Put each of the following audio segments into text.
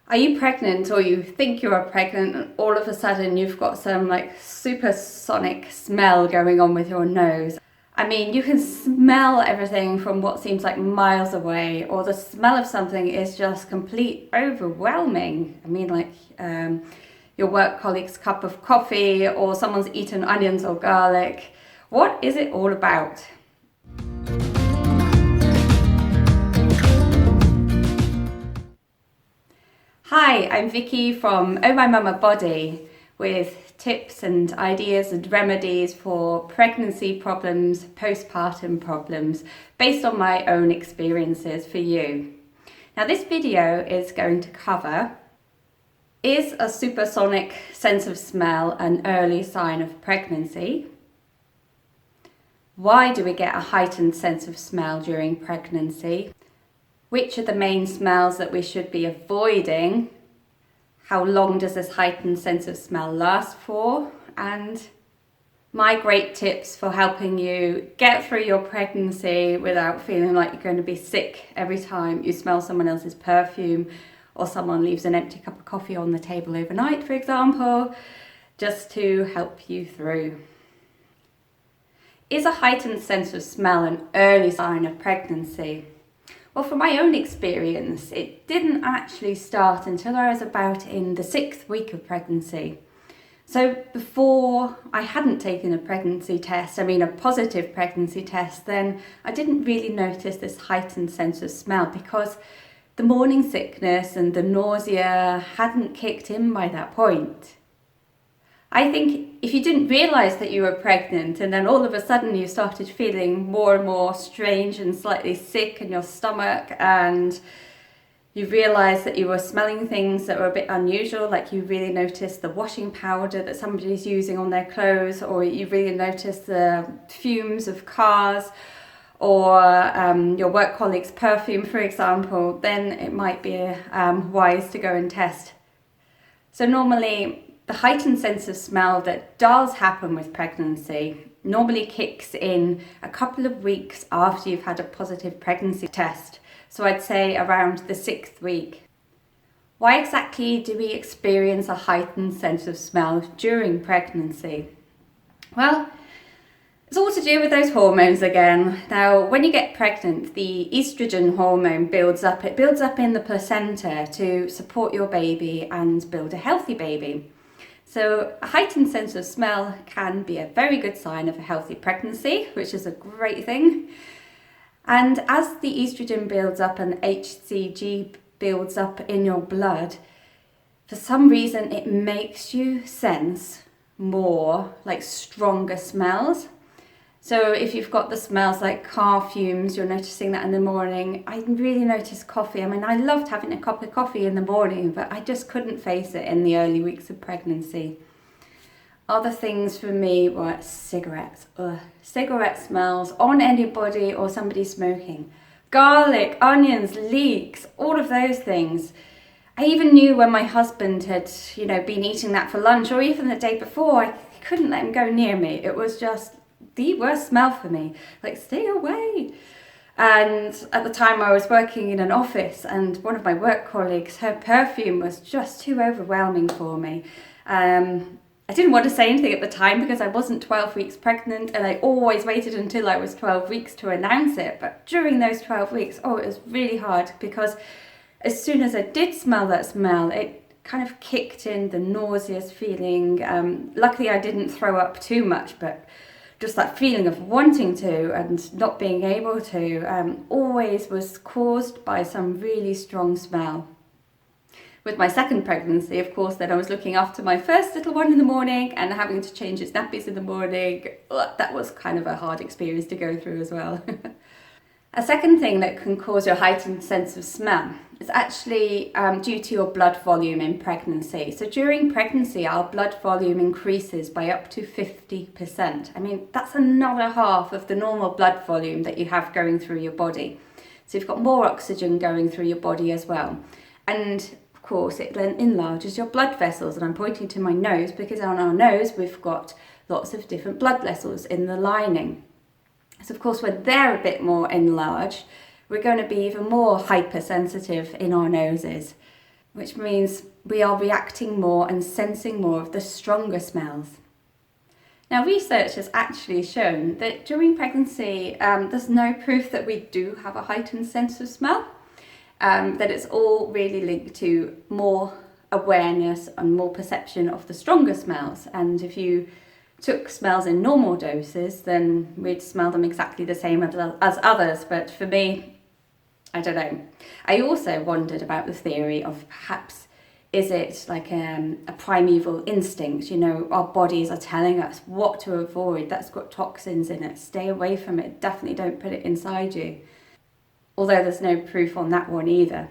Are you pregnant, or you think you are pregnant and all of a sudden you've got some like supersonic smell going on with your nose? I mean, you can smell everything from what seems like miles away, or the smell of something is just complete overwhelming. I mean, like your work colleague's cup of coffee, or someone's eaten onions or garlic. What is it all about? Hi, I'm Vicky from Oh My Mama Body, with tips and ideas and remedies for pregnancy problems, postpartum problems, based on my own experiences for you. Now this video is going to cover: is a supersonic sense of smell an early sign of pregnancy? Why do we get a heightened sense of smell during pregnancy? Which are the main smells that we should be avoiding? How long does this heightened sense of smell last for? And my great tips for helping you get through your pregnancy without feeling like you're going to be sick every time you smell someone else's perfume, or someone leaves an empty cup of coffee on the table overnight, for example, just to help you through. Is a heightened sense of smell an early sign of pregnancy? Well, from my own experience, it didn't actually start until I was about in the 6th week of pregnancy. So before I hadn't taken a pregnancy test, a positive pregnancy test, then I didn't really notice this heightened sense of smell because the morning sickness and the nausea hadn't kicked in by that point. I think if you didn't realise that you were pregnant and then all of a sudden you started feeling more and more strange and slightly sick in your stomach, and you realised that you were smelling things that were a bit unusual, like you really noticed the washing powder that somebody's using on their clothes, or you really noticed the fumes of cars, or your work colleague's perfume, for example, then it might be wise to go and test. So normally, the heightened sense of smell that does happen with pregnancy normally kicks in a couple of weeks after you've had a positive pregnancy test. So I'd say around the 6th week. Why exactly do we experience a heightened sense of smell during pregnancy? Well, it's all to do with those hormones again. Now, when you get pregnant, the estrogen hormone builds up. It builds up in the placenta to support your baby and build a healthy baby. So a heightened sense of smell can be a very good sign of a healthy pregnancy, which is a great thing. And as the estrogen builds up and HCG builds up in your blood, for some reason it makes you sense more like stronger smells. So if you've got the smells like car fumes, you're noticing that in the morning. I really noticed coffee. I loved having a cup of coffee in the morning, but I just couldn't face it in the early weeks of pregnancy. Other things for me were cigarettes. Cigarette smells on anybody or somebody smoking. Garlic, onions, leeks, all of those things. I even knew when my husband had, been eating that for lunch, or even the day before, I couldn't let him go near me. It was just the worst smell for me, like stay away. And at the time I was working in an office, and one of my work colleagues, her perfume was just too overwhelming for me. I didn't want to say anything at the time because I wasn't 12 weeks pregnant, and I always waited until I was 12 weeks to announce it. But during those 12 weeks, it was really hard, because as soon as I did smell that smell, it kind of kicked in the nauseous feeling. Luckily I didn't throw up too much, but just that feeling of wanting to and not being able to always was caused by some really strong smell. With my second pregnancy, of course, then I was looking after my first little one in the morning and having to change its nappies in the morning. That was kind of a hard experience to go through as well. A second thing that can cause your heightened sense of smell is actually due to your blood volume in pregnancy. So during pregnancy, our blood volume increases by up to 50%. That's another half of the normal blood volume that you have going through your body. So you've got more oxygen going through your body as well. And of course, it then enlarges your blood vessels. And I'm pointing to my nose because on our nose, we've got lots of different blood vessels in the lining. So of course, when they're a bit more enlarged, we're going to be even more hypersensitive in our noses. which means we are reacting more and sensing more of the stronger smells. Now, research has actually shown that during pregnancy, there's no proof that we do have a heightened sense of smell, that it's all really linked to more awareness and more perception of the stronger smells. And if you took smells in normal doses, then we'd smell them exactly the same as others. But for me, I don't know. I also wondered about the theory of perhaps, is it like a primeval instinct? You know, our bodies are telling us what to avoid. That's got toxins in it. Stay away from it. Definitely don't put it inside you. Although there's no proof on that one either.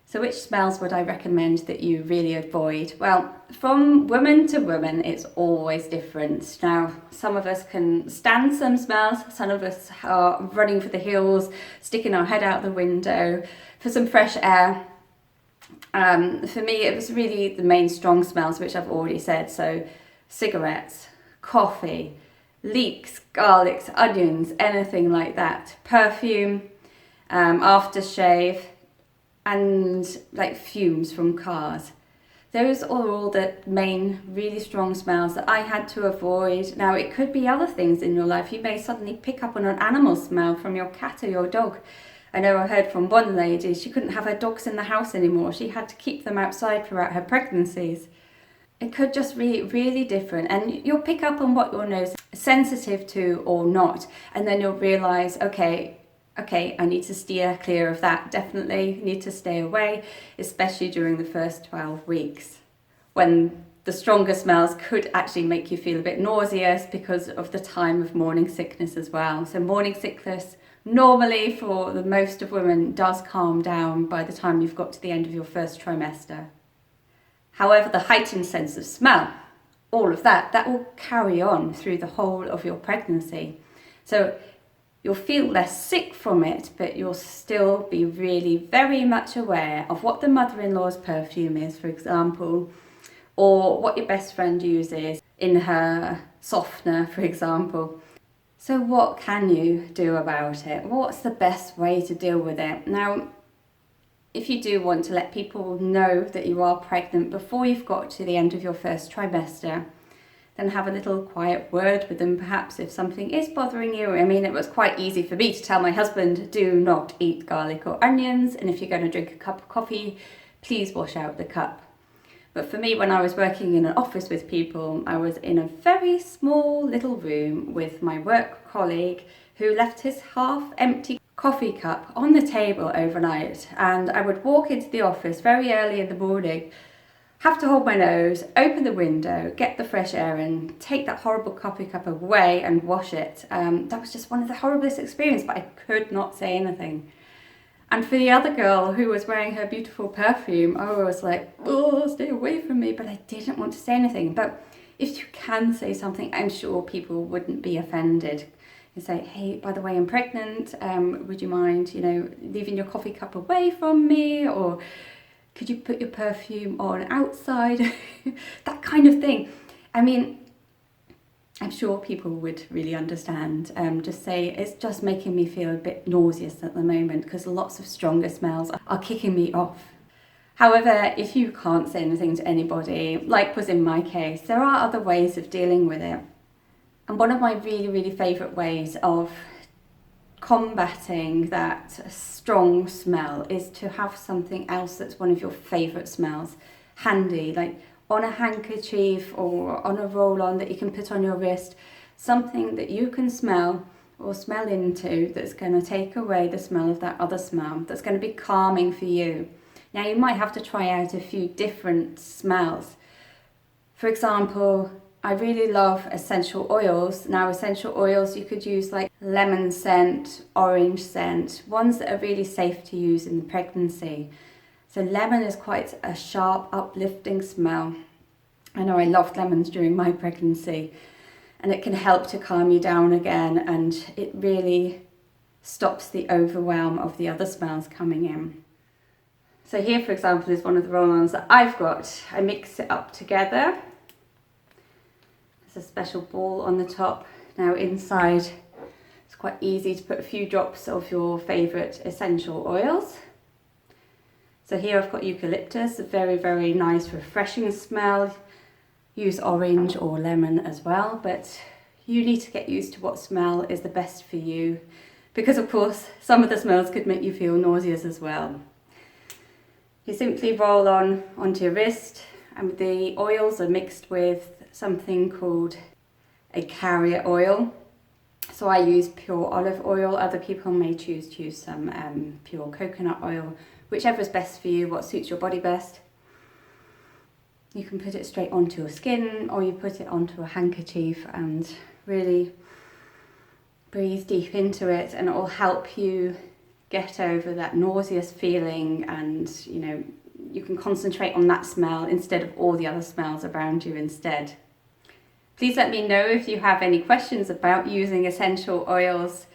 So which smells would I recommend that you really avoid? Well, from woman to woman, it's always different. Now, some of us can stand some smells. Some of us are running for the hills, sticking our head out the window for some fresh air. For me, it was really the main strong smells, which I've already said. So cigarettes, coffee, leeks, garlics, onions, anything like that. Perfume, aftershave, and like fumes from cars. Those are all the main really strong smells that I had to avoid. Now, it could be other things in your life. You may suddenly pick up on an animal smell from your cat or your dog. I know I heard from one lady, she couldn't have her dogs in the house anymore. She had to keep them outside throughout her pregnancies. It could just be really different, and you'll pick up on what your nose is sensitive to or not, and then you'll realise, okay, I need to steer clear of that. Definitely need to stay away, especially during the first 12 weeks, when the stronger smells could actually make you feel a bit nauseous because of the time of morning sickness as well. So morning sickness, normally for the most of women, does calm down by the time you've got to the end of your first trimester. However, the heightened sense of smell, all of that will carry on through the whole of your pregnancy. So you'll feel less sick from it, but you'll still be really very much aware of what the mother-in-law's perfume is, for example, or what your best friend uses in her softener, for example. So what can you do about it? What's the best way to deal with it? Now, if you do want to let people know that you are pregnant before you've got to the end of your first trimester, then have a little quiet word with them, perhaps, if something is bothering you. I mean, it was quite easy for me to tell my husband, do not eat garlic or onions, and if you're going to drink a cup of coffee, please wash out the cup. But for me, when I was working in an office with people, I was in a very small little room with my work colleague who left his half-empty coffee cup on the table overnight. And I would walk into the office very early in the morning, have to hold my nose, open the window, get the fresh air in, take that horrible coffee cup away and wash it. That was just one of the horriblest experiences, but I could not say anything. And for the other girl who was wearing her beautiful perfume, I was like, oh, stay away from me, but I didn't want to say anything. But if you can say something, I'm sure people wouldn't be offended. You say, hey, by the way, I'm pregnant. Would you mind, leaving your coffee cup away from me? Or could you put your perfume on outside? That kind of thing. I mean, I'm sure people would really understand. Just say, it's just making me feel a bit nauseous at the moment because lots of stronger smells are kicking me off. However, if you can't say anything to anybody, like was in my case, there are other ways of dealing with it. And one of my really, really favourite ways of combating that strong smell is to have something else that's one of your favourite smells handy, like on a handkerchief or on a roll-on that you can put on your wrist, something that you can smell or smell into that's going to take away the smell of that other smell, that's going to be calming for you. Now, you might have to try out a few different smells. For example, I really love essential oils. Now, essential oils, you could use like lemon scent, orange scent, ones that are really safe to use in the pregnancy. So lemon is quite a sharp, uplifting smell. I know I loved lemons during my pregnancy, and it can help to calm you down again, and it really stops the overwhelm of the other smells coming in. So here, for example, is one of the roll-ons that I've got. I mix it up together. There's a special ball on the top. Now inside, it's quite easy to put a few drops of your favourite essential oils. So here I've got eucalyptus, a very, very nice refreshing smell. Use orange or lemon as well, but you need to get used to what smell is the best for you, because of course some of the smells could make you feel nauseous as well. You simply roll onto your wrist, and the oils are mixed with something called a carrier oil. So I use pure olive oil. Other people may choose to use some pure coconut oil, whichever is best for you, what suits your body best. You can put it straight onto your skin, or you put it onto a handkerchief and really breathe deep into it, and it will help you get over that nauseous feeling, and you can concentrate on that smell instead of all the other smells around you instead. Please let me know if you have any questions about using essential oils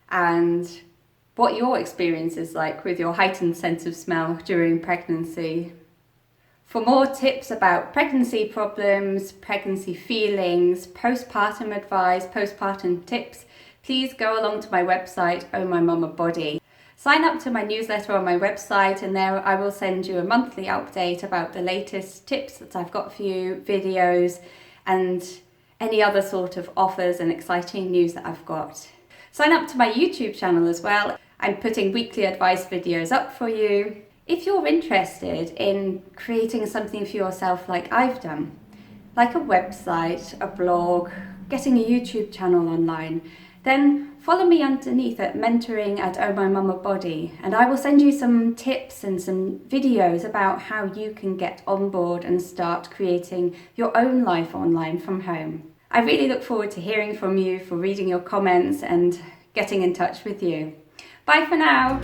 and what your experience is like with your heightened sense of smell during pregnancy. For more tips about pregnancy problems, pregnancy feelings, postpartum advice, postpartum tips, please go along to my website, Oh My Mama Body. Sign up to my newsletter on my website, and there I will send you a monthly update about the latest tips that I've got for you, videos, and any other sort of offers and exciting news that I've got. Sign up to my YouTube channel as well. I'm putting weekly advice videos up for you. If you're interested in creating something for yourself like I've done, like a website, a blog, getting a YouTube channel online, then follow me underneath at mentoring at Oh My Mama Body, and I will send you some tips and some videos about how you can get on board and start creating your own life online from home. I really look forward to hearing from you, for reading your comments and getting in touch with you. Bye for now.